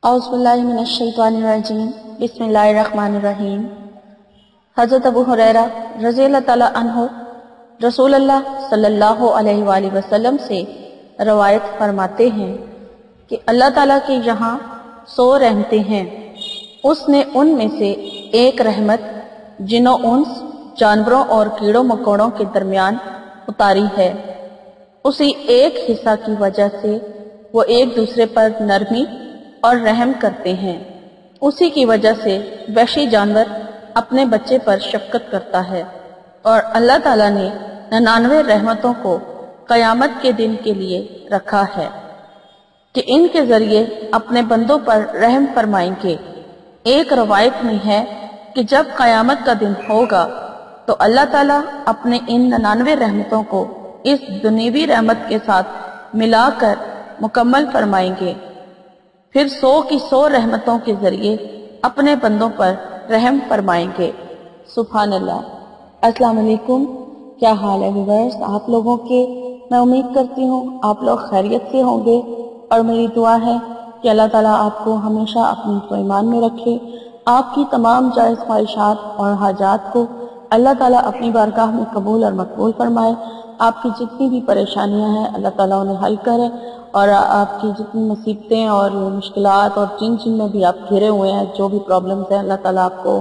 اعوذ باللہ من الشیطان الرجیم بسم اللہ الرحمن الرحیم۔ حضرت ابو ہریرہ رضی اللہ تعالیٰ عنہ رسول اللہ صلی اللہ علیہ وآلہ وسلم سے روایت فرماتے ہیں کہ اللہ تعالیٰ کے یہاں 100 رحمتیں ہیں۔ اس نے ان میں سے ایک رحمت جنوں انس جانوروں اور کیڑوں مکوڑوں کے درمیان اتاری ہے۔ اسی ایک حصہ کی وجہ سے وہ ایک دوسرے پر نرمی اور رحم کرتے ہیں۔ اسی کی وجہ سے وحشی جانور اپنے بچے پر شفقت کرتا ہے، اور اللہ تعالیٰ نے 99 رحمتوں کو قیامت کے دن کے لیے رکھا ہے کہ ان کے ذریعے اپنے بندوں پر رحم فرمائیں گے۔ ایک روایت میں ہے کہ جب قیامت کا دن ہوگا تو اللہ تعالیٰ اپنے ان 99 رحمتوں کو اس دنیوی رحمت کے ساتھ ملا کر مکمل فرمائیں گے، پھر 100 کی 100 رحمتوں کے ذریعے اپنے بندوں پر رحم فرمائیں گے۔ سبحان اللہ۔ السلام علیکم، کیا حال ہے ویورز آپ لوگوں کے؟ میں امید کرتی ہوں آپ لوگ خیریت سے ہوں گے، اور میری دعا ہے کہ اللہ تعالیٰ آپ کو ہمیشہ اپنی تو ایمان میں رکھے، آپ کی تمام جائز خواہشات اور حاجات کو اللہ تعالیٰ اپنی بارگاہ میں قبول اور مقبول فرمائے۔ آپ کی جتنی بھی پریشانیاں ہیں اللہ تعالیٰ انہیں حل کرے، اور آپ کی جتنی مصیبتیں اور مشکلات اور جن میں بھی آپ گھرے ہوئے ہیں، جو بھی پرابلمز ہیں، اللہ تعالیٰ آپ کو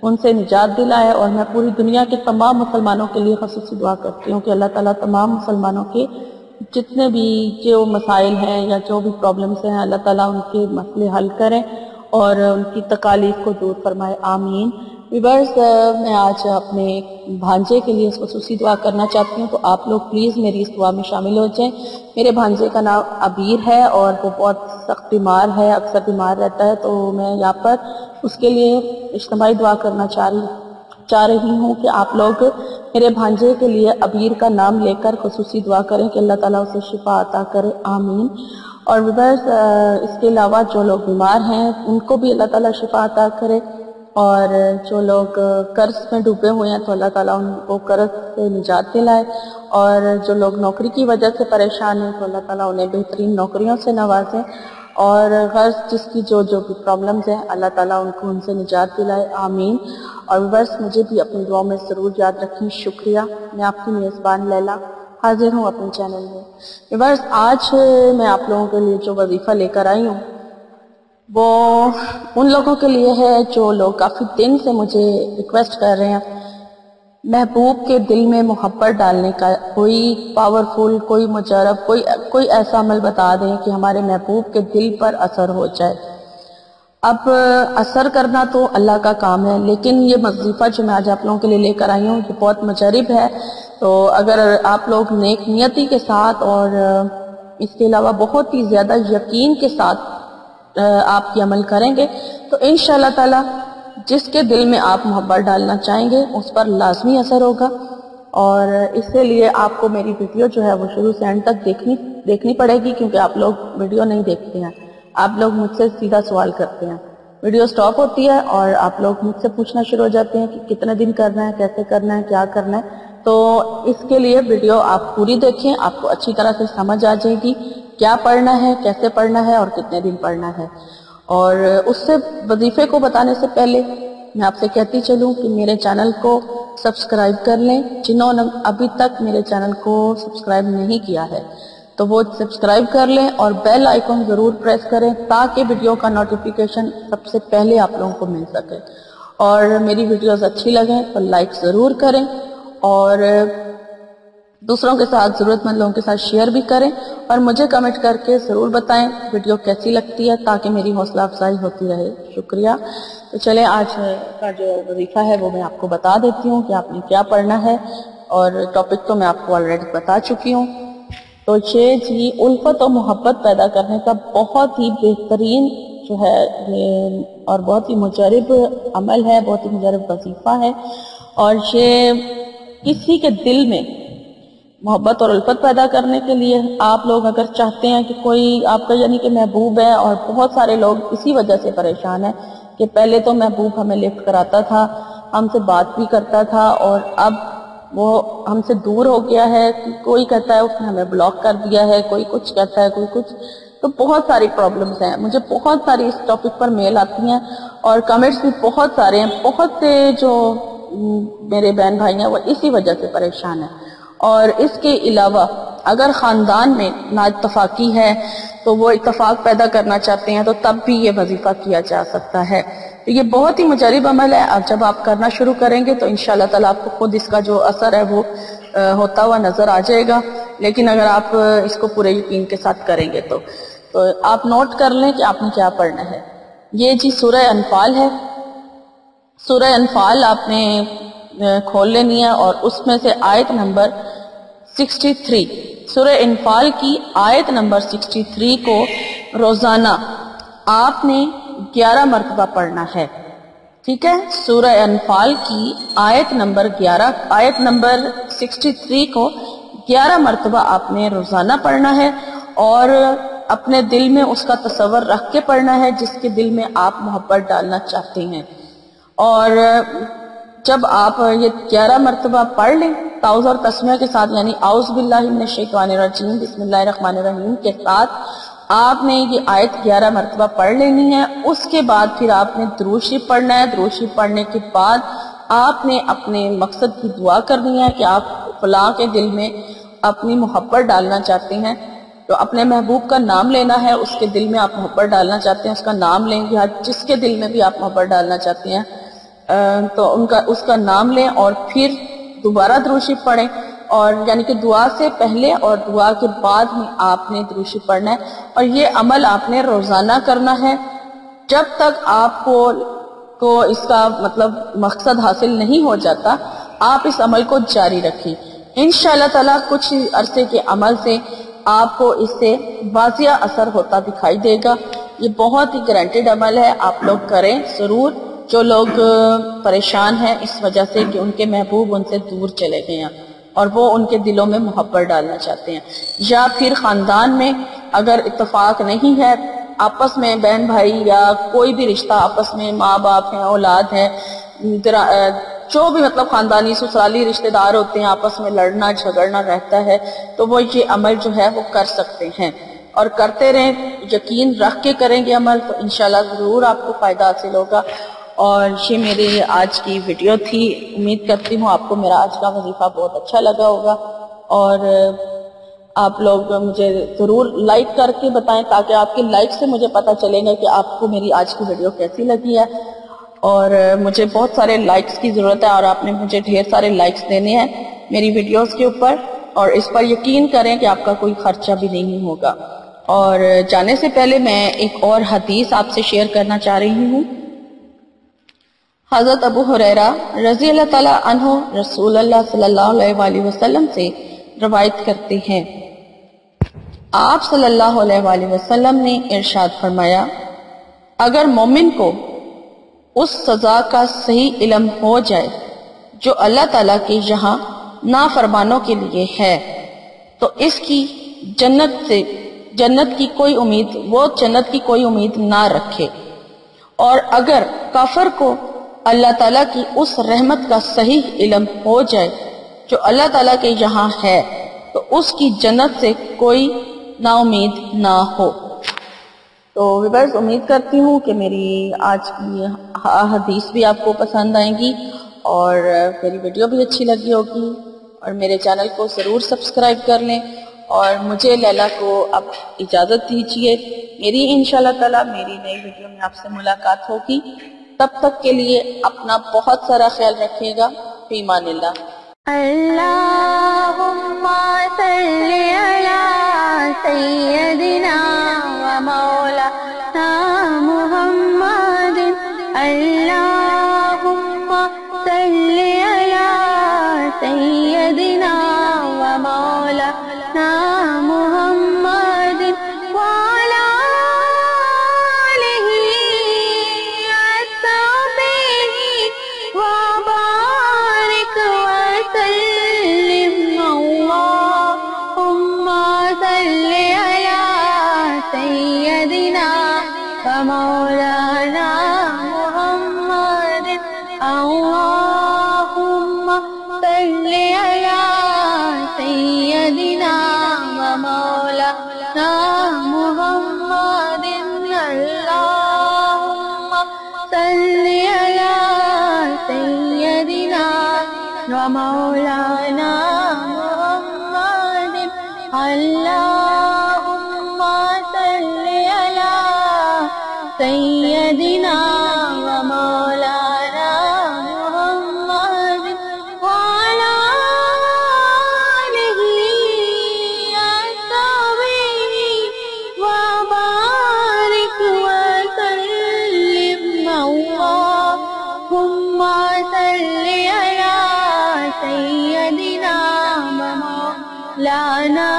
ان سے نجات دلائے۔ اور میں پوری دنیا کے تمام مسلمانوں کے لیے خصوصی دعا کرتی ہوں کہ اللہ تعالیٰ تمام مسلمانوں کے جتنے بھی جو مسائل ہیں یا جو بھی پرابلمز ہیں، اللہ تعالیٰ ان کے مسئلے حل کریں اور ان کی تکالیف کو دور فرمائے، آمین۔ ویورز، میں آج اپنے بھانجے کے لیے خصوصی دعا کرنا چاہتی ہوں، تو آپ لوگ پلیز میری اس دعا میں شامل ہو جائیں۔ میرے بھانجے کا نام عبیر ہے اور وہ بہت سخت بیمار ہے، اکثر بیمار رہتا ہے، تو میں یہاں پر اس کے لیے اجتماعی دعا کرنا چاہ رہی ہوں کہ آپ لوگ میرے بھانجے کے لیے عبیر کا نام لے کر خصوصی دعا کریں کہ اللہ تعالیٰ اسے شفا عطا کرے، آمین۔ اور ویورز، اس کے علاوہ جو لوگ بیمار ہیں ان کو بھی اللہ تعالیٰ شفا عطا کرے، اور جو لوگ قرض میں ڈوبے ہوئے ہیں تو اللہ تعالیٰ ان کو قرض سے نجات دلائے، اور جو لوگ نوکری کی وجہ سے پریشان ہیں تو اللہ تعالیٰ انہیں بہترین نوکریوں سے نوازیں، اور غرض جس کی جو بھی پرابلمز ہیں اللہ تعالیٰ ان سے نجات دلائے، آمین۔ اور بس مجھے بھی اپنی دعاؤں میں ضرور یاد رکھیں۔ شکریہ۔ میں آپ کی میزبان لیلا حاضر ہوں اپنے چینل میں۔ بس آج میں آپ لوگوں کے لیے جو وظیفہ لے کر آئی ہوں وہ ان لوگوں کے لیے ہے جو لوگ کافی دن سے مجھے ریکویسٹ کر رہے ہیں محبوب کے دل میں محبت ڈالنے کا، کوئی پاورفل، کوئی مجرب، کوئی ایسا عمل بتا دیں کہ ہمارے محبوب کے دل پر اثر ہو جائے۔ اب اثر کرنا تو اللہ کا کام ہے، لیکن یہ وظیفہ جو میں آج آپ لوگوں کے لیے لے کر آئی ہوں یہ بہت مجرب ہے، تو اگر آپ لوگ نیک نیتی کے ساتھ اور اس کے علاوہ بہت ہی زیادہ یقین کے ساتھ آپ کی عمل کریں گے تو انشاءاللہ تعالی جس کے دل میں آپ محبت ڈالنا چاہیں گے اس پر لازمی اثر ہوگا۔ اور اس کے لیے آپ کو میری ویڈیو جو ہے وہ شروع سے اینڈ تک دیکھنی پڑے گی، کیونکہ آپ لوگ ویڈیو نہیں دیکھتے ہیں، آپ لوگ مجھ سے سیدھا سوال کرتے ہیں۔ ویڈیو سٹاپ ہوتی ہے اور آپ لوگ مجھ سے پوچھنا شروع ہو جاتے ہیں کہ کتنے دن کرنا ہے، کیسے کرنا ہے، کیا کرنا ہے، تو اس کے لیے ویڈیو آپ پوری دیکھیں، آپ کو اچھی طرح سے سمجھ آ جائے گی کیا پڑھنا ہے، کیسے پڑھنا ہے اور کتنے دن پڑھنا ہے۔ اور اس سے وظیفے کو بتانے سے پہلے میں آپ سے کہتی چلوں کہ میرے چینل کو سبسکرائب کر لیں، جنہوں نے ابھی تک میرے چینل کو سبسکرائب نہیں کیا ہے تو وہ سبسکرائب کر لیں اور بیل آئیکن ضرور پریس کریں تاکہ ویڈیو کا نوٹیفیکیشن سب سے پہلے آپ لوگوں کو مل سکے۔ اور میری ویڈیوز اچھی لگیں تو لائک ضرور کریں، اور دوسروں کے ساتھ، ضرورت مند لوگوں کے ساتھ شیئر بھی کریں، اور مجھے کمنٹ کر کے ضرور بتائیں ویڈیو کیسی لگتی ہے تاکہ میری حوصلہ افزائی ہوتی رہے۔ شکریہ۔ تو چلیں آج کا جو وظیفہ ہے وہ میں آپ کو بتا دیتی ہوں کہ آپ نے کیا پڑھنا ہے، اور ٹاپک تو میں آپ کو آلریڈی بتا چکی ہوں۔ تو یہ جی الفت و محبت پیدا کرنے کا بہت ہی بہترین جو ہے یہ اور بہت ہی مجرب عمل ہے، بہت ہی مجرب وظیفہ ہے، اور یہ کسی کے دل میں محبت اور الفت پیدا کرنے کے لیے آپ لوگ اگر چاہتے ہیں کہ کوئی آپ کا یعنی کہ محبوب ہے، اور بہت سارے لوگ اسی وجہ سے پریشان ہیں کہ پہلے تو محبوب ہمیں لفٹ کراتا تھا، ہم سے بات بھی کرتا تھا، اور اب وہ ہم سے دور ہو گیا ہے، کوئی کہتا ہے اس نے ہمیں بلاک کر دیا ہے، کوئی کچھ کہتا ہے، کوئی کچھ، تو بہت ساری پرابلمز ہیں. مجھے بہت ساری اس ٹاپک پر میل آتی ہیں اور کمنٹس بھی بہت سارے ہیں. بہت سے جو میرے بہن بھائی ہیں وہ اسی وجہ سے پریشان ہیں. اور اس کے علاوہ اگر خاندان میں نااتفاقی ہے تو وہ اتفاق پیدا کرنا چاہتے ہیں تو تب بھی یہ وظیفہ کیا جا سکتا ہے. تو یہ بہت ہی مجرب عمل ہے. اب جب آپ کرنا شروع کریں گے تو انشاءاللہ تعالیٰ آپ کو خود اس کا جو اثر ہے وہ ہوتا ہوا نظر آ جائے گا. لیکن اگر آپ اس کو پورے یقین کے ساتھ کریں گے تو آپ نوٹ کر لیں کہ آپ نے کیا پڑھنا ہے. یہ جی سورہ انفال ہے. سورہ انفال آپ نے کھول لینی ہے اور اس میں سے آیت نمبر 63 سورہ انفال کی آیت نمبر 63 کو روزانہ آپ نے 11 مرتبہ پڑھنا ہے. ٹھیک ہے. سورہ انفال کی آیت نمبر 63 کو 11 مرتبہ آپ نے روزانہ پڑھنا ہے اور اپنے دل میں اس کا تصور رکھ کے پڑھنا ہے جس کے دل میں آپ محبت ڈالنا چاہتے ہیں. اور جب آپ یہ 11 مرتبہ پڑھ لیں تعوذ اور تسمیہ کے ساتھ، یعنی اعوذ باللہ من الشیطان الرجیم بسم اللہ الرحمن الرحیم کے ساتھ آپ نے یہ آیت 11 مرتبہ پڑھ لینی ہے. اس کے بعد پھر آپ نے درود شریف پڑھنا ہے. درود شریف پڑھنے کے بعد آپ نے اپنے مقصد کی دعا کرنی ہے کہ آپ فلاں کے دل میں اپنی محبت ڈالنا چاہتے ہیں تو اپنے محبوب کا نام لینا ہے. اس کے دل میں آپ محبت ڈالنا چاہتے ہیں اس کا نام لیں گے. جس کے دل میں بھی آپ محبت ڈالنا چاہتے ہیں تو اس کا نام لیں اور پھر دوبارہ درود شریف پڑھیں. اور یعنی کہ دعا سے پہلے اور دعا کے بعد میں آپ نے درود شریف پڑھنا ہے. اور یہ عمل آپ نے روزانہ کرنا ہے جب تک آپ کو اس کا مطلب مقصد حاصل نہیں ہو جاتا. آپ اس عمل کو جاری رکھیں. انشاءاللہ تعالیٰ کچھ عرصے کے عمل سے آپ کو اس سے واضح اثر ہوتا دکھائی دے گا. یہ بہت ہی گارنٹیڈ عمل ہے. آپ لوگ کریں ضرور. جو لوگ پریشان ہیں اس وجہ سے کہ ان کے محبوب ان سے دور چلے گئے ہیں اور وہ ان کے دلوں میں محبت ڈالنا چاہتے ہیں، یا پھر خاندان میں اگر اتفاق نہیں ہے آپس میں بہن بھائی یا کوئی بھی رشتہ آپس میں ماں باپ ہیں اولاد ہیں جو بھی مطلب خاندانی سسرالی رشتہ دار ہوتے ہیں آپس میں لڑنا جھگڑنا رہتا ہے تو وہ یہ عمل جو ہے وہ کر سکتے ہیں اور کرتے رہیں. یقین رکھ کے کریں گے عمل تو انشاءاللہ ضرور آپ کو فائدہ حاصل ہوگا. اور یہ میری آج کی ویڈیو تھی. امید کرتی ہوں آپ کو میرا آج کا وظیفہ بہت اچھا لگا ہوگا اور آپ لوگ مجھے ضرور لائک کر کے بتائیں تاکہ آپ کے لائک سے مجھے پتہ چلے گا کہ آپ کو میری آج کی ویڈیو کیسی لگی ہے. اور مجھے بہت سارے لائکس کی ضرورت ہے اور آپ نے مجھے ڈھیر سارے لائکس دینے ہیں میری ویڈیوز کے اوپر اور اس پر یقین کریں کہ آپ کا کوئی خرچہ بھی نہیں ہوگا. اور جانے سے پہلے میں ایک اور حدیث آپ سے شیئر کرنا چاہ رہی ہوں. حضرت ابو ہریرہ رضی اللہ تعالیٰ عنہ رسول اللہ صلی اللہ علیہ وآلہ وسلم سے روایت کرتے ہیں. آپ صلی اللہ علیہ وآلہ وسلم نے ارشاد فرمایا اگر مومن کو اس سزا کا صحیح علم ہو جائے جو اللہ تعالیٰ کے یہاں نافرمانوں کے لیے ہے تو اس کی جنت کی کوئی امید نہ رکھے. اور اگر کافر کو اللہ تعالیٰ کی اس رحمت کا صحیح علم ہو جائے جو اللہ تعالیٰ کے یہاں ہے تو اس کی جنت سے کوئی نا امید نہ ہو. تو ویورز امید کرتی ہوں کہ میری آج کی حدیث بھی آپ کو پسند آئیں گی اور میری ویڈیو بھی اچھی لگی ہوگی اور میرے چینل کو ضرور سبسکرائب کر لیں اور مجھے لیلا کو اب اجازت دیجیے. میری انشاءاللہ تعالیٰ میری نئی ویڈیو میں آپ سے ملاقات ہوگی. تب تک کے لیے اپنا بہت سارا خیال رکھیے گا. فی امان اللہ. اللہم صلی علی سیدنا و مولانا محمد. اللہم صلی علی سیدنا و مولانا محمد وعلی آلہ وصحبہ وبارک وسلم. اللہم صلی علی سیدنا و مولانا محمد. اللہم صلی علی سیدنا و مولانا محمد. ومولانا محمد اللهم صل على سيدنا ومولانا محمد وعلى آله وصحبه وبارك وسلم اللهم صل على سيدنا ومولانا